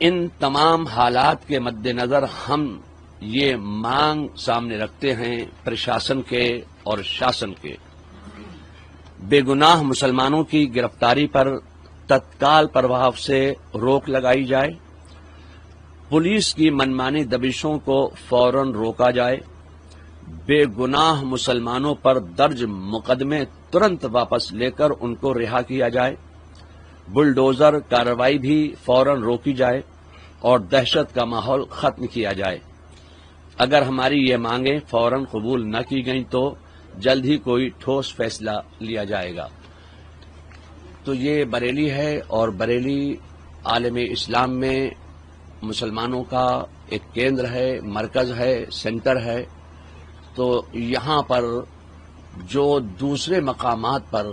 ان تمام حالات کے مد نظر ہم یہ مانگ سامنے رکھتے ہیں پرشاسن کے اور شاسن کے، بے گناہ مسلمانوں کی گرفتاری پر تتکال پربھاو سے روک لگائی جائے، پولیس کی منمانی دبشوں کو فوراً روکا جائے، بے گناہ مسلمانوں پر درج مقدمے ترنت واپس لے کر ان کو رہا کیا جائے، بلڈوزر کارروائی بھی فوراً روکی جائے اور دہشت کا ماحول ختم کیا جائے۔ اگر ہماری یہ مانگیں فوراً قبول نہ کی گئیں تو جلد ہی کوئی ٹھوس فیصلہ لیا جائے گا۔ تو یہ بریلی ہے، اور بریلی عالم اسلام میں مسلمانوں کا ایک کیندر ہے، مرکز ہے، سینٹر ہے۔ تو یہاں پر جو دوسرے مقامات پر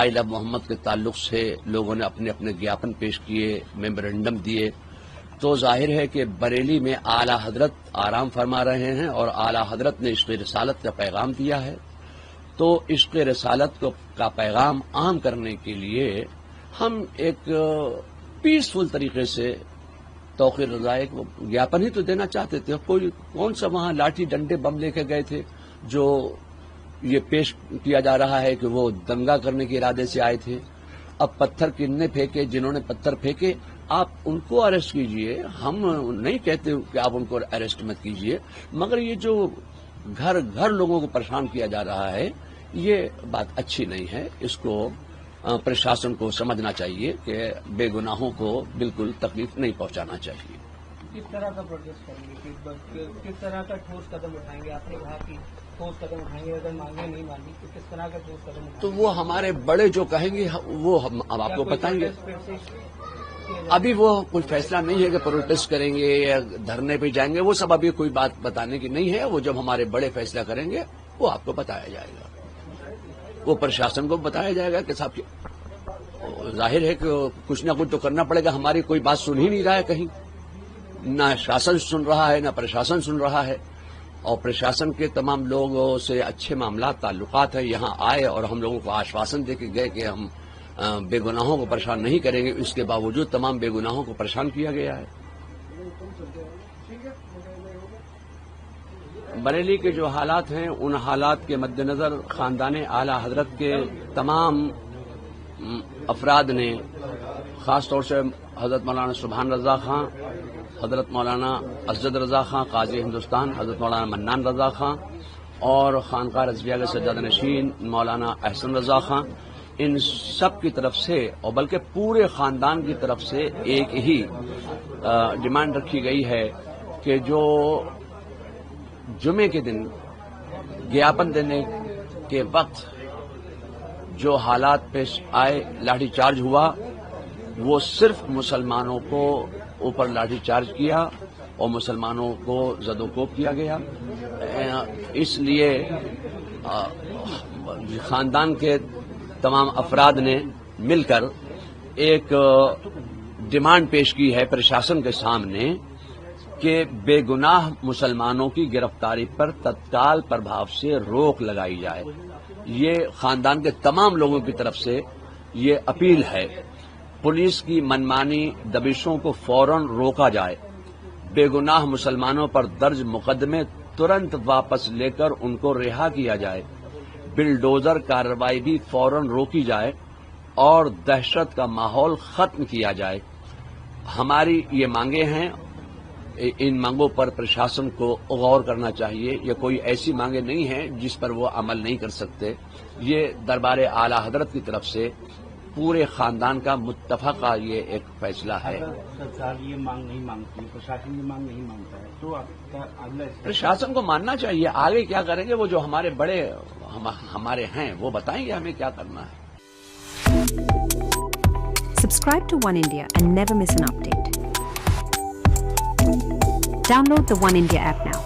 آئل آف محمد کے تعلق سے لوگوں نے اپنے اپنے گیاپن پیش کیے، میمورنڈم دیے، تو ظاہر ہے کہ بریلی میں اعلی حضرت آرام فرما رہے ہیں اور اعلی حضرت نے عشق رسالت کا پیغام دیا ہے۔ تو عشق رسالت کا پیغام عام کرنے کے لیے ہم ایک پیسفل طریقے سے توقیر رضا ایک گیاپن ہی تو دینا چاہتے تھے۔ کون سا وہاں لاٹھی ڈنڈے بم لے کے گئے تھے جو یہ پیش کیا جا رہا ہے کہ وہ دنگا کرنے کے ارادے سے آئے تھے۔ اب پتھر کتنے پھینکے، جنہوں نے پتھر پھینکے آپ ان کو اریسٹ کیجئے، ہم نہیں کہتے کہ آپ ان کو اریسٹ مت کیجئے، مگر یہ جو گھر گھر لوگوں کو پریشان کیا جا رہا ہے یہ بات اچھی نہیں ہے۔ اس کو پرشاسن کو سمجھنا چاہیے کہ بے گناہوں کو بالکل تکلیف نہیں پہنچانا چاہیے۔ کس طرح کا پروٹیسٹ کریں گے، کس طرح کا ٹھوس قدم اٹھائیں گے؟ آپ نے کہا کہ ٹھوس قدم اٹھائیں گے، اگر مانگیں نہیں مانی تو کس طرح کا ٹھوس قدم اٹھائیں گے؟ تو وہ ہمارے بڑے جو کہیں گے وہ ہم آپ کو بتائیں گے۔ ابھی وہ کوئی فیصلہ نہیں ہے کہ پروٹیسٹ کریں گے یا دھرنے پہ جائیں گے، وہ سب ابھی کوئی بات بتانے کی نہیں ہے۔ وہ جب ہمارے بڑے فیصلہ کریں گے وہ آپ کو بتایا جائے گا، وہ پرشاسن کو بتایا جائے گا کہ صاحب ظاہر ہے کہ کچھ نہ کچھ تو کرنا پڑے گا۔ ہماری کوئی بات سن ہی نہیں رہا ہے کہیں، نہ شاسن سن رہا ہے نہ پرشاسن سن رہا ہے، اور پرشاسن کے تمام لوگوں سے اچھے معاملات تعلقات ہیں، یہاں آئے اور ہم لوگوں کو آشواسن دے کے گئے کہ ہم بے گناہوں کو پریشان نہیں کریں گے، اس کے باوجود تمام بے گناہوں کو پریشان کیا گیا ہے۔ بریلی کے جو حالات ہیں ان حالات کے مد نظر خاندان اعلی حضرت کے تمام افراد نے، خاص طور سے حضرت مولانا سبحان رضا خان، حضرت مولانا اسجد رضا خان قاضی ہندوستان، حضرت مولانا منان رضا خان اور خانقاہ رضویہ کے سجادہ نشین مولانا احسن رضا خان، ان سب کی طرف سے اور بلکہ پورے خاندان کی طرف سے ایک ہی ڈیمانڈ رکھی گئی ہے کہ جو جمعے کے دن گیاپن دینے کے وقت جو حالات پیش آئے، لاٹھی چارج ہوا، وہ صرف مسلمانوں کو اوپر لاٹھی چارج کیا اور مسلمانوں کو زد و کوب کیا گیا۔ اس لیے خاندان کے تمام افراد نے مل کر ایک ڈیمانڈ پیش کی ہے پرشاسن کے سامنے کہ بے گناہ مسلمانوں کی گرفتاری پر تتکال پربھاو سے روک لگائی جائے۔ یہ خاندان کے تمام لوگوں کی طرف سے یہ اپیل ہے۔ پولیس کی منمانی دبشوں کو فوراً روکا جائے، بے گناہ مسلمانوں پر درج مقدمے ترنت واپس لے کر ان کو رہا کیا جائے، بلڈوزر کارروائی بھی فوراً روکی جائے اور دہشت کا ماحول ختم کیا جائے۔ ہماری یہ مانگیں ہیں، ان مانگوں پر پرشاسن کو غور کرنا چاہیے۔ یہ کوئی ایسی مانگیں نہیں ہیں جس پر وہ عمل نہیں کر سکتے۔ یہ دربار اعلی حضرت کی طرف سے پورے خاندان کا متفقہ یہ ایک فیصلہ ہے۔ سرکار یہ مانگ نہیں مانگتی، پرشاسن یہ مانگ نہیں مانگتا ہے، تو پرشاسن کو ماننا چاہیے۔ آگے کیا کریں گے وہ جو ہمارے بڑے ہمارے ہیں وہ بتائیں گے ہمیں کیا کرنا ہے۔ Subscribe to One India and never miss an update. Download the One India app now.